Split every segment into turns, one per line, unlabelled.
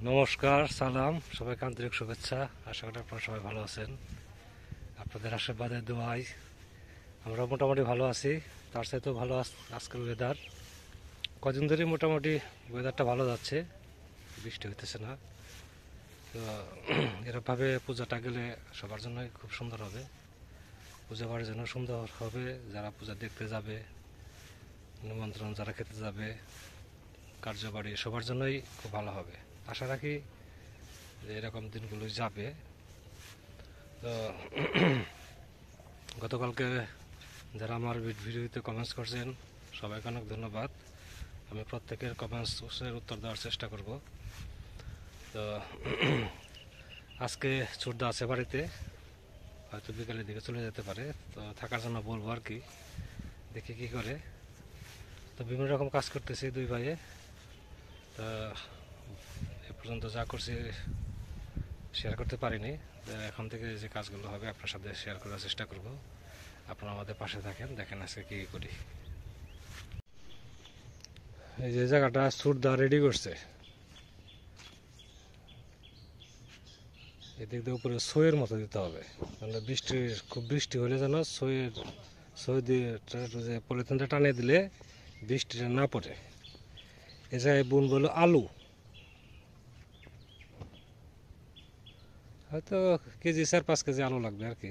নমস্কার, সালাম, সবাইকে আন্তরিক শুভেচ্ছা। আশা করি আপনারা সবাই ভালো আছেন। আপনাদের আশীর্বাদের দোয়ায় আমরা মোটামুটি ভালো আছি। তার সাথেও ভালো আজকের ওয়েদার। কদিন ধরে মোটামুটি ওয়েদারটা ভালো যাচ্ছে, বৃষ্টি হইতেছে না। তো এরকমভাবে পূজাটা গেলে সবার জন্যই খুব সুন্দর হবে। পূজা বাড়ির জন্য সুন্দর হবে, যারা পূজা দেখতে যাবে, নিমন্ত্রণ যারা খেতে যাবে, কার্যবাড়ি সবার জন্যই খুব ভালো হবে। আশা রাখি যে এরকম দিনগুলো যাবে। তো গতকালকে যারা আমার ভিডিওতে কমেন্টস করছেন সবাইকে অনেক ধন্যবাদ। আমি প্রত্যেকের কমেন্টসের উত্তর দেওয়ার চেষ্টা করব। তো আজকে ছোটদা আছে বাড়িতে, হয়তো বিকালের দিকে চলে যেতে পারে। তো থাকার জন্য বলবো আর কি, দেখি কী করে। তো বিভিন্ন রকম কাজ করতেছি দুই ভাইয়ে। তা এ পর্যন্ত যা করছি শেয়ার করতে পারিনি। এখন থেকে যে কাজগুলো হবে আপনার সাথে শেয়ার করার চেষ্টা করব। আপনারা আমাদের পাশে থাকেন, দেখেন আজকে কী করি। এই যে জায়গাটা সুরদা রেডি করছে, এদিক দিয়ে উপরে সইয়ের মতো দিতে হবে। মানে খুব বৃষ্টি হলে যেন সই দিয়ে যে পলিথিনটা টানিয়ে দিলে বৃষ্টিটা না পড়ে। এই জায়গায় বুন বলো আলু, হয়তো কেজি 4-5 কেজি আলু লাগবে আর কি।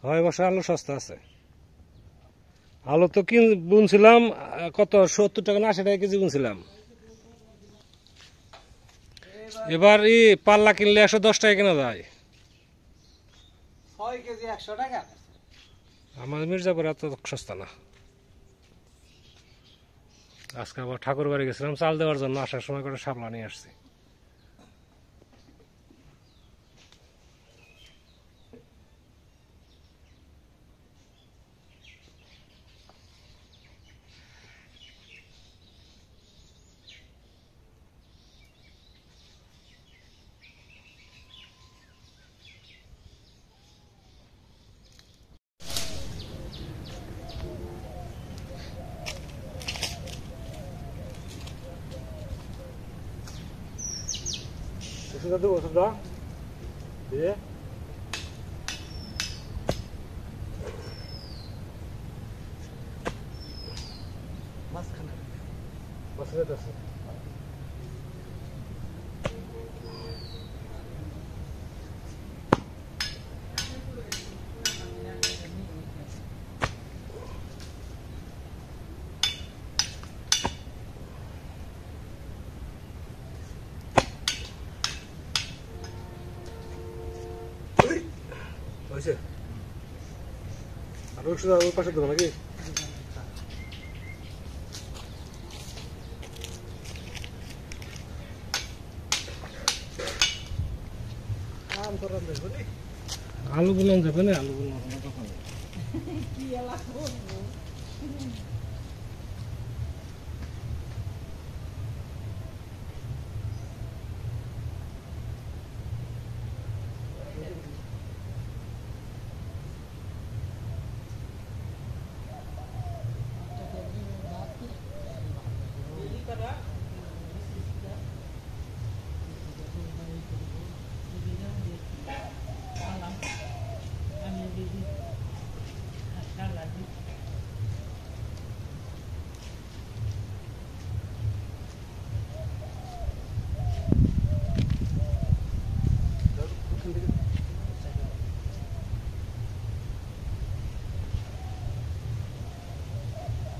হয় বছর আলু সস্তা আছে। আলু তো বুনছিলাম কত 70 টাকা না 80 টাকা কেজি বুনছিলাম। এবার পাল্লা কিনলে 110 টাকা কেনা যায়।
6 কেজি 100 টাকা।
আমার মির্জাপুর এত সস্তা না। আজকে আবার ঠাকুর বাড়ি গেছিলাম চাল দেওয়ার জন্য, আসার সময় করে শাপলা নিয়ে আসছি। ওষুধ দেবো, ওষুধ দিয়ে
মাঝখানে
বসে যেতেছে। হয়েছে আর ওষুধ ওই পাশে দেবো নাকি? আলু গুলো যাবে না, আলু গুলো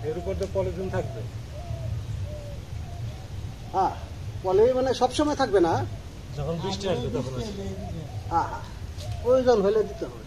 এর উপর তো পলিথিন থাকবে।
হ্যাঁ, পলি মানে সবসময় থাকবে না,
যখন বৃষ্টি আসবে তখন
হ্যাঁ প্রয়োজন হলে দিতে হবে।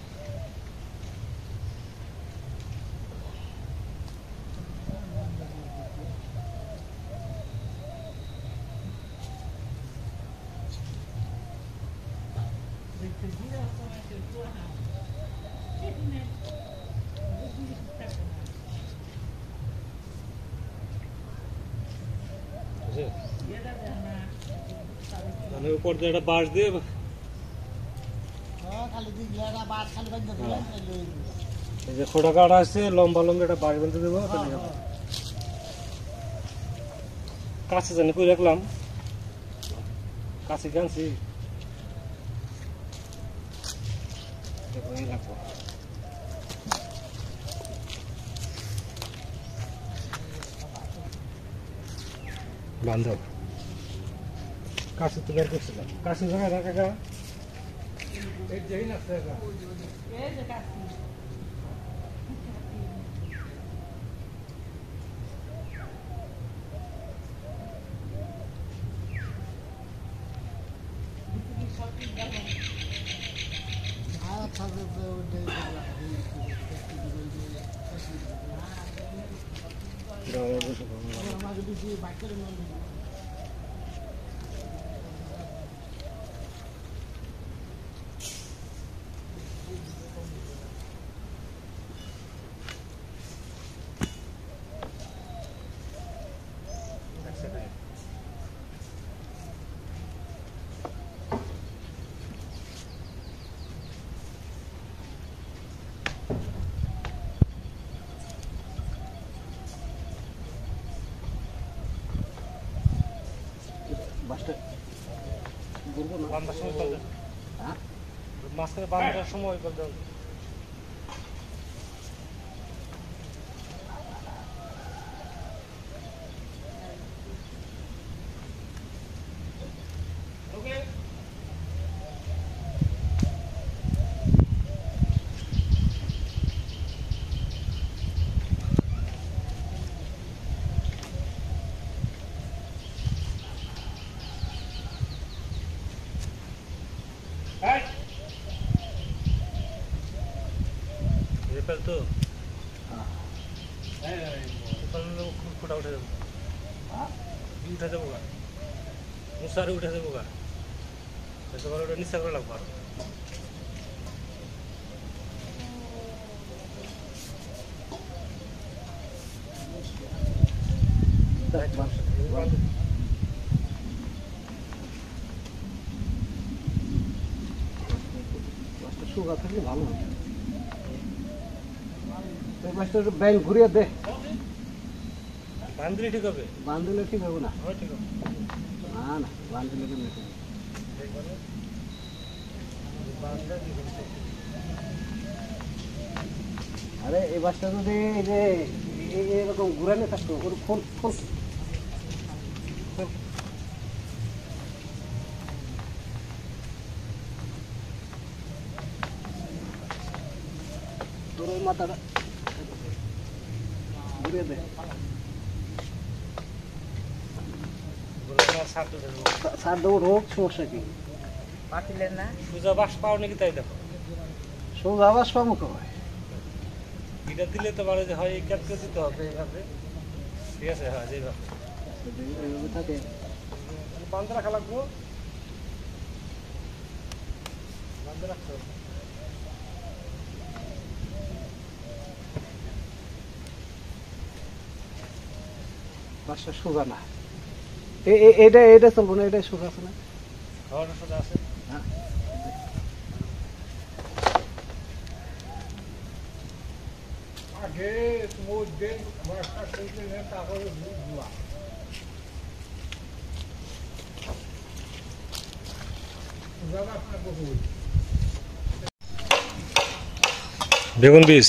মানে উপর দিয়ে একটা বাঁশ দিয়ে
খালি
এই যে খোটা কাটা আছে লম্বা লম্বা একটা বাড়ি বাঁধতে দেবো কাছে জানি কই রাখলাম কাছে কানছি বান্ধব কাছে তো বের করছিলাম কাছে জায়গায় রাখা গা এই যেই না মাঝখানে বাঁধার সময় বলতে তো খুঁটা উঠে যাবো উঠে যাবো গা মশারি উঠে যাবো গা ওটা নিচা করে লাগবো আরো
সুগা থাকলে ভালো হবে মাছটা একটু ব্যাংক ঘুরিয়ে দে
বান্ধলে ঠিক হবে
বান্ধলে ঠিক হবে না
ঠিক হবে
না না বান্ধলে কেমন আরে এই মাছটা যদি এই যে এরকম ঘুরানো থাকতো ওর ফোন ফোন তোর ওই মাথাটা ঘুরিয়ে দে সার দেবো রোগ সমস্যা কি
পাতিলেন না
সোজা বাস পাও নাকি তাই দেখো
সোজা আবাস পাবো কবে
এটা দিলে তো বলে যে হয় এই ক্যাপকে দিতে হবে এইভাবে ঠিক আছে হ্যাঁ যেভাবে
এইভাবে থাকে
বান্ধ রাখা লাগবো বান্ধ রাখতে হবে
বাসটা সোজা না এটা এটা চলবো না এটা সোজা আছে না
খাওয়াটা সোজা আছে
হ্যাঁ
আগে মধ্যে বর্ষা করলে তারপরে বুঝবা
বেগুন বীজ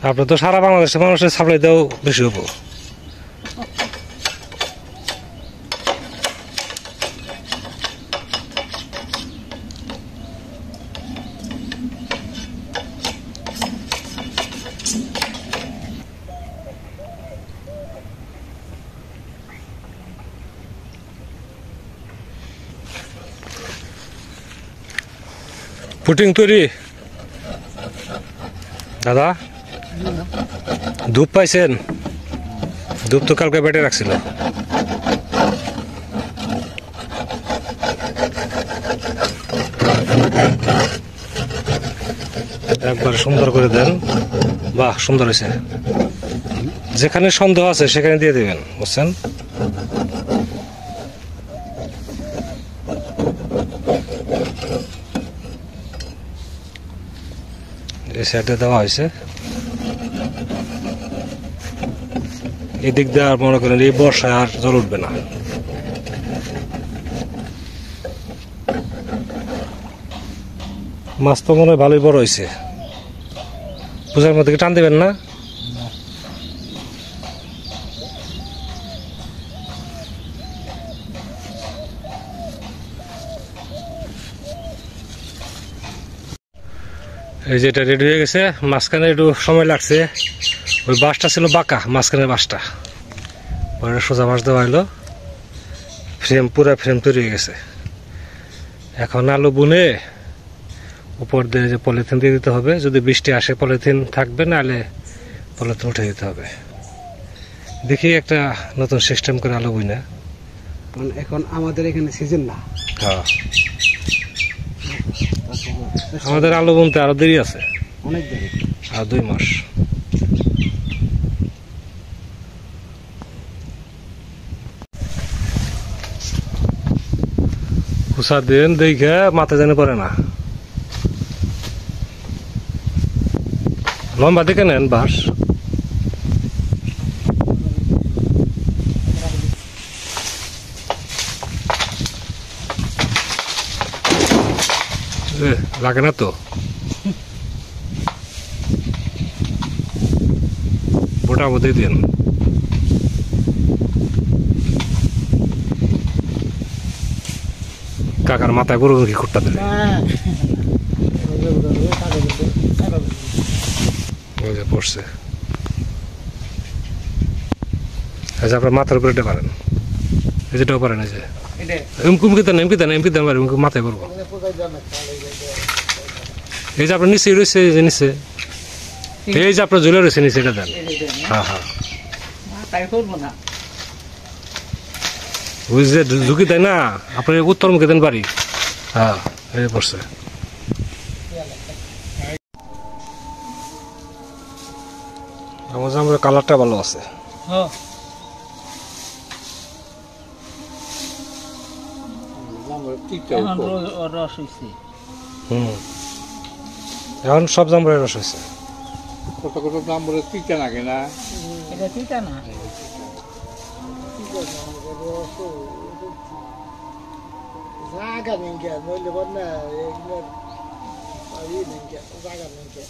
আপনার তো সারা বাংলাদেশের মানুষের সাপ্লাই দেওয়া বেশি হবো পুটিং তৈরি দাদা ধূপ পাইছেন ধূপ তো কালকে বেটে রাখছিল একবার সুন্দর করে দেন বাহ সুন্দর হয়েছে যেখানে সন্দেহ আছে সেখানে দিয়ে দেবেন বুঝছেন এই সাইডে দেওয়া হয়েছে। এদিক দিয়ে আর মনে করেন এই বর্ষায় আর জল উঠবে না। মাছ তো মনে হয় ভালোই বড় হয়েছে। পূজার মধ্যে টান দেবেন না? এই যে এটা রেডি হয়ে গেছে। মাঝখানে একটু সময় লাগছে, ওই বাঁশটা ছিল বাঁকা, মাঝখানের বাঁশটা পরে সোজা বাঁশ দেওয়া হলো। পুরা ফ্রেম তৈরি হয়ে গেছে। এখন আলু বুনে উপর দিয়ে যে পলিথিন দিয়ে দিতে হবে, যদি বৃষ্টি আসে পলিথিন থাকবে, নাহলে পলিথিন উঠে দিতে হবে। দেখি একটা নতুন সিস্টেম করে আলু বুই না।
এখন আমাদের এখানে সিজন না।
হ্যাঁ, আমাদের আলু বুনতে আরো দেরি আছে,
অনেক দেরি,
আর 2 মাস। কুসা দিন দেখে মাথা জানে পড়ে না। লম্বা দেখে নেন বাঁশ। লাগে না তো? বোটা বোধে দিন। কাকার মাথায় গরু কি খুঁটটা দিলে পড়ছে। আচ্ছা, আপনার মাথার উপরে এটা পারেন, যেটাও পারেন। এই যে এমকি দেন পারেন, মাথায় করবো। এই যে আপনার নিচে রয়েছে, এই যে নিচে, এই যে আপনার ঝুলে রয়েছে নিচে, এটা দেন। হ্যাঁ হ্যাঁ, ওই যে ঝুঁকি দেয় না, আপনার উত্তর মুখে দেন বাড়ি। হ্যাঁ, এই পড়ছে। আমার কালারটা ভালো আছে। এখন সব জামরুলের রস হয়েছে।
কত কত দাম বলে তিতা লাগে না?
এটা তিতা না, জায়গা নেই কে নইলে বল না, এগুলোর নেই কে, জায়গা নেই কে,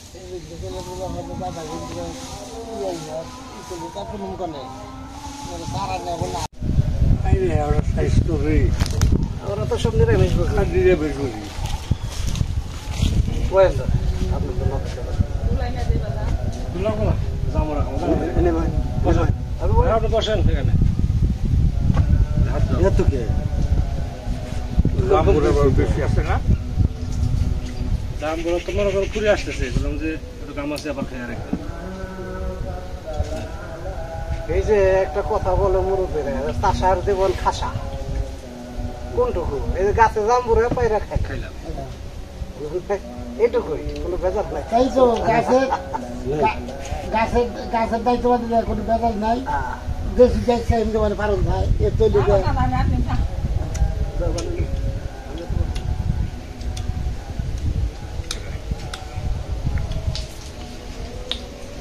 ওরা তো সব নিরামিষ করি।
বসেন এখানে।
বেশি আছে না?
দাম বলো তো মনে করো ঘুরে আসতেছে, বললাম যে একটু কাম আছে, আবার খেয়ে রাখবেন।
এই যে একটা কথা বলে মুরব্বীর, চাষার জীবন খাসা কোনটুকু? এই যে গাছে জাম্বুরে পায়রা খাইলাম, এটুকুই, কোনো ভেজাল নাই।
তাই তো গাছের দায়িত্ব কোনো বেজাল নাই। দেশি দেখছে এমনি মানে পারুন ভাই এর তৈরি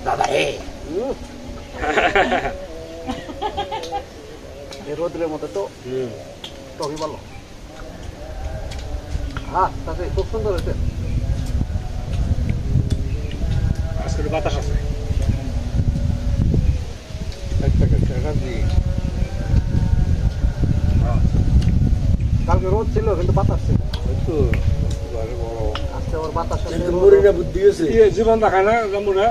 দাদা রোদ্রের মধ্যে তো টকি ভালো। হ্যাঁ, তাতে খুব সুন্দর হয়েছে।
আজকে বাতাস আছে।
কালকে রোদ ছিল কিন্তু বাতাস ছিল। আজকে আবার বাতাস
বুদ্ধি হয়েছে।
জীবন দেখায় না জামুরা?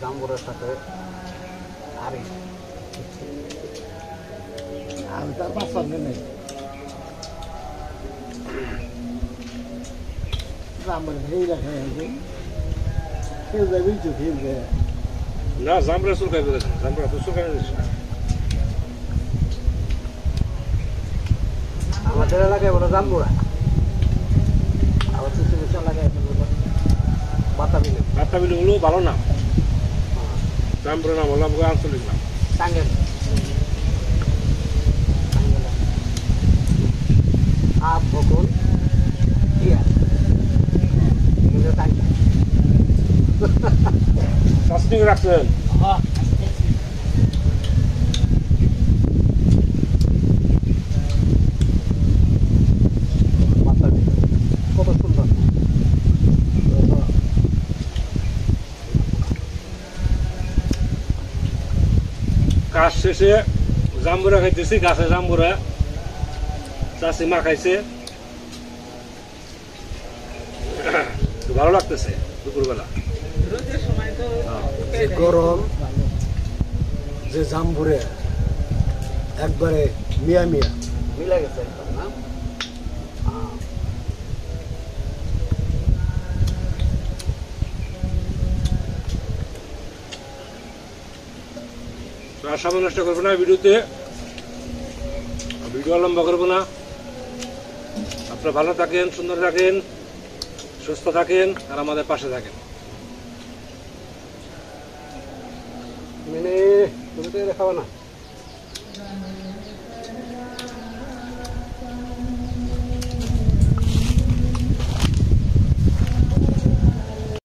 জাম্বুরের সাথে
আমি তার বাচ্চা নেই আমার ভেই রাখা খেয়ে যাবি তো খেয়ে যায়
না, জামরা চুলকাই বলেছেন, জামরা তো চুলকাই দিচ্ছে না।
আমাদের এলাকায় বলে জাম্বুরা, আবার কিছু কিছু এলাকায় বাতাবিলে।
বাতাবিলে হলেও ভালো না, জামরা নাম হলো আমাকে আঞ্চলিক নাম।
টাঙ্গেল আপ বকুল ইয়া
পিকনিক রাখছেন
মাথা দিয়ে। কত সুন্দর
কাজ শেষে জাম্বুরা খাইতেছি গাছে জাম্বুরা চাষি মা খাইছে তো ভালো লাগতেছে দুপুরবেলা
যে গরম যে জাম্বুরে একবারে মিয়া মিয়া মিলা গেছে একদম না
তো আর সময় নষ্ট করবো না ভিডিওতে ভিডিও লম্বা করবো না আপনারা ভালো থাকেন সুন্দর থাকেন সুস্থ থাকেন আর আমাদের পাশে থাকেন
মানে তুমি তো দেখাবো না